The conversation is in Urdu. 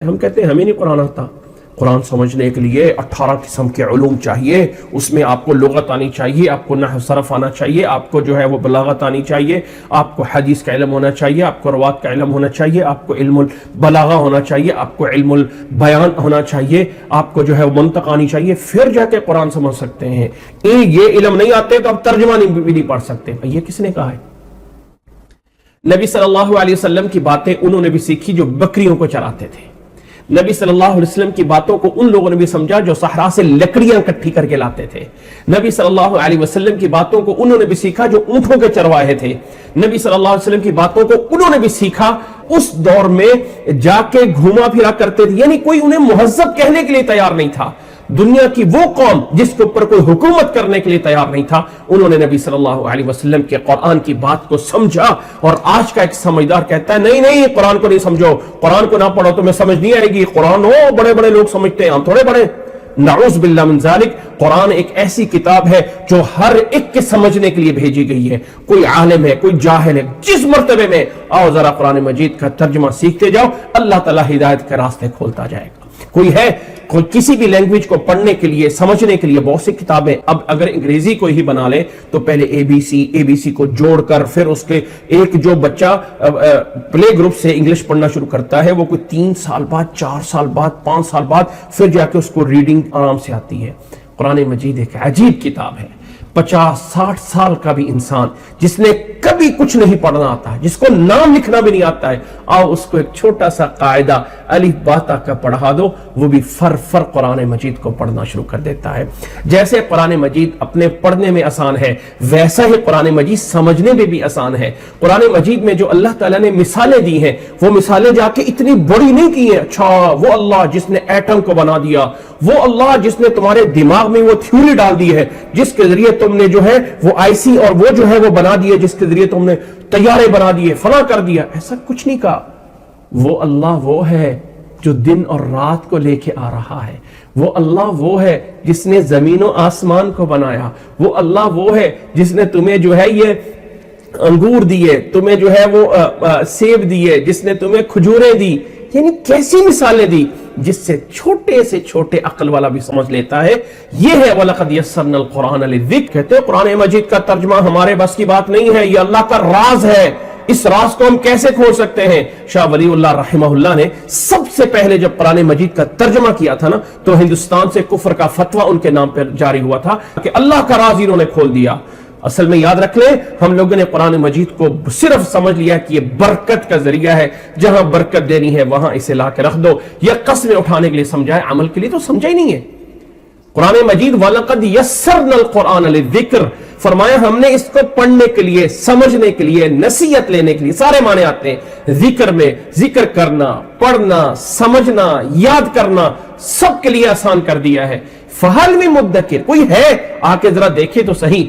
ہم کہتے ہیں ہمیں نہیں قرآن آتا. قرآن سمجھنے کے لیے 18 قسم کے علوم چاہیے. اس میں آپ کو لغت آنی چاہیے، آپ کو نحو صرف آنا چاہیے، آپ کو جو ہے وہ بلاغت آنی چاہیے، آپ کو حدیث کا علم ہونا چاہیے، آپ کو روات کا علم ہونا چاہیے، آپ کو علم البلاغہ ہونا چاہیے، آپ کو علم البیان ہونا چاہیے، آپ کو جو ہے وہ منطق آنی چاہیے، پھر جا کے قرآن سمجھ سکتے ہیں. یہ علم نہیں آتے تو آپ ترجمہ بھی نہیں پڑھ سکتے. یہ کس نے کہا ہے؟ نبی صلی اللہ علیہ وسلم کی باتیں انہوں نے بھی سیکھی جو بکریوں کو چراتے تھے. نبی صلی اللہ علیہ وسلم کی باتوں کو ان لوگوں نے بھی سمجھا جو صحرا سے لکڑیاں اکٹھی کر کے لاتے تھے. نبی صلی اللہ علیہ وسلم کی باتوں کو انہوں نے بھی سیکھا جو اونٹوں کے چرواہے تھے. نبی صلی اللہ علیہ وسلم کی باتوں کو انہوں نے بھی سیکھا اس دور میں جا کے گھوما پھرا کرتے تھے. یعنی کوئی انہیں مہذب کہنے کے لیے تیار نہیں تھا. دنیا کی وہ قوم جس کے اوپر کوئی حکومت کرنے کے لیے تیار نہیں تھا، انہوں نے نبی صلی اللہ علیہ وسلم کے قرآن کی بات کو سمجھا. اور آج کا ایک سمجھدار کہتا ہے نہیں قرآن کو نہیں سمجھو، قرآن کو نہ پڑھو تمہیں سمجھ نہیں آئے گی. قرآن ہو بڑے بڑے لوگ سمجھتے ہیں، ہم تھوڑے بڑے. نعوذ باللہ من ذالک. قرآن ایک ایسی کتاب ہے جو ہر ایک کے سمجھنے کے لیے بھیجی گئی ہے. کوئی عالم ہے، کوئی جاہل ہے، جس مرتبے میں آؤ ذرا قرآن مجید کا ترجمہ سیکھتے جاؤ، اللہ تعالیٰ ہدایت کے راستے کھولتا جائے گا. کوئی ہے کوئی کسی بھی لینگویج کو پڑھنے کے لیے سمجھنے کے لیے بہت سی کتابیں. اب اگر انگریزی کو ہی بنا لے تو پہلے اے بی سی کو جوڑ کر پھر اس کے ایک جو بچہ پلے گروپ سے انگلش پڑھنا شروع کرتا ہے وہ کوئی 3 سال بعد، 4 سال بعد، 5 سال بعد پھر جا کے اس کو ریڈنگ آرام سے آتی ہے. قرآن مجید ایک عجیب کتاب ہے. 50-60 سال کا بھی انسان جس نے کبھی کچھ نہیں پڑھنا آتا ہے، جس کو نام لکھنا بھی نہیں آتا ہے، آؤ اس کو ایک چھوٹا سا قاعدہ الف با تا کا پڑھا دو، وہ بھی فر قرآن مجید کو پڑھنا شروع کر دیتا ہے. جیسے قرآن مجید اپنے پڑھنے میں آسان ہے، ویسا ہی قرآن مجید سمجھنے میں بھی آسان ہے. قرآن مجید میں جو اللہ تعالیٰ نے مثالیں دی ہیں وہ مثالیں جا کے اتنی بڑی نہیں کی ہیں. اچھا وہ اللہ جس نے ایٹم کو بنا دیا، وہ اللہ جس نے تمہارے دماغ میں وہ تھیوری ڈال دی ہے جس کے ذریعے تم نے جو ہے وہ آئی سی اور وہ جو ہے وہ بنا دیے، جس کے ذریعے تم نے طیارے بنا دیے، فلاں کر دیا. ایسا کچھ نہیں کہا. وہ اللہ وہ ہے جو دن اور رات کو لے کے آ رہا ہے. وہ اللہ وہ ہے جس نے زمین و آسمان کو بنایا. وہ اللہ وہ ہے جس نے تمہیں جو ہے یہ انگور دیے، تمہیں جو ہے وہ سیب دیے، جس نے تمہیں کھجوریں دی. یعنی کیسی مثالیں دی جس سے چھوٹے سے چھوٹے عقل والا بھی سمجھ لیتا ہے. یہ ہے وَلَقَدْ يَسَّرْنَا الْقُرْآنَ لِلذِّكْرِ. کہتے ہیں قرآن مجید کا ترجمہ ہمارے بس کی بات نہیں ہے، یہ اللہ کا راز ہے. اس راز کو ہم کیسے کھول سکتے ہیں؟ شاہ ولی اللہ رحمہ اللہ نے سب سے پہلے جب قرآن مجید کا ترجمہ کیا تھا نا تو ہندوستان سے کفر کا فتویٰ ان کے نام پر جاری ہوا تھا کہ اللہ کا راز انہوں نے کھول دیا. اصل میں یاد رکھ لیں، ہم لوگوں نے قرآن مجید کو صرف سمجھ لیا کہ یہ برکت کا ذریعہ ہے، جہاں برکت دینی ہے وہاں اسے لا کے رکھ دو. یہ قسمیں اٹھانے کے لیے سمجھا ہے، عمل کے لیے تو سمجھا ہی نہیں ہے. قرآن مجید وَلَقَدْ يَسَّرْنَا الْقُرْآنَ لِلذِّكْرِ، فرمایا ہم نے اس کو پڑھنے کے لیے، سمجھنے کے لیے، نصیحت لینے کے لیے، سارے معنی آتے ہیں. ذکر میں ذکر کرنا، پڑھنا، سمجھنا، یاد کرنا، سب کے لیے آسان کر دیا ہے. فَهَلْ مِن مُدَّكِرٍ، کوئی ہے آ کے ذرا دیکھے تو صحیح.